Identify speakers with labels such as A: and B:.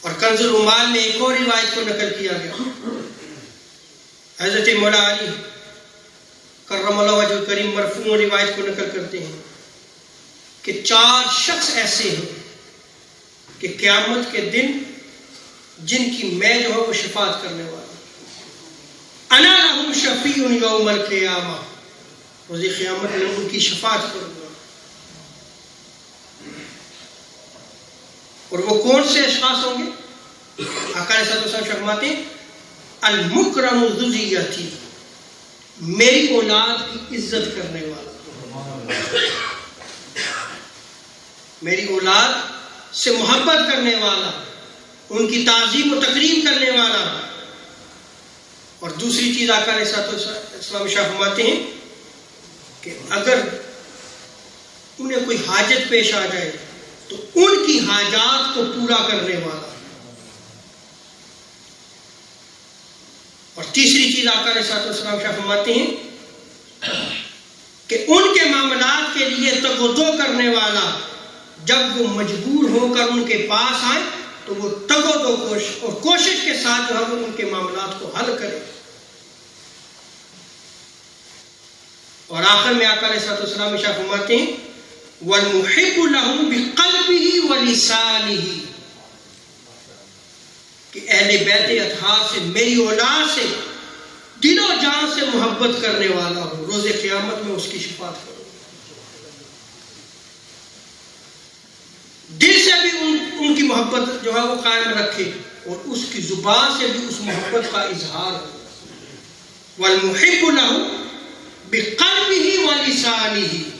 A: اور کنز العمال میں ایک اور روایت کو نقل کیا گیا، حضرت مولا علی کرم اللہ وجہ کریم مرفوع روایت کو نقل کرتے ہیں کہ 4 شخص ایسے ہیں کہ قیامت کے دن جن کی میں جو ہے وہ شفاعت کرنے والا، انا لہم شفیع یوم القیامہ، روز قیامت میں ان کی شفاعت کروں گا۔ اور وہ کون سے اشخاص ہوں گے؟ آقا علیہ الصلوۃ والسلام فرماتے ہیں المکرم ذریتی، میری اولاد کی عزت کرنے والا، میری اولاد سے محبت کرنے والا، ان کی تعظیم و تکریم کرنے والا۔ اور دوسری چیز آقا علیہ السلام فرماتے ہیں کہ اگر انہیں کوئی حاجت پیش آ جائے تو ان کی حاجات کو پورا کرنے والا۔ اور تیسری چیز آقا علیہ السلام فرماتے ہیں کہ ان کے معاملات کے لیے تگ و دو کرنے والا، جب وہ مجبور ہو کر ان کے پاس آئے تو وہ تگ و دو کوشش کے ساتھ جو ہے وہ ان کے معاملات کو حل کرے۔ اور آخر میں آقا علیہ السلام فرماتے ہیں وَالْمُحِبُّ لَهُمْ بِقَلْبِهِ وَلِسَانِهِ، کہ اہل بیت اطہار سے، میری اولاد سے دل و جان سے محبت کرنے والا ہو، روز قیامت میں اس کی شفاعت کرو، دل سے بھی ان کی محبت جو ہے وہ قائم رکھے اور اس کی زبان سے بھی اس محبت کا اظہار ہو۔ وَالْمُحِبُّ لَهُ بِقَلْبِهِ وَلِسَانِهِ،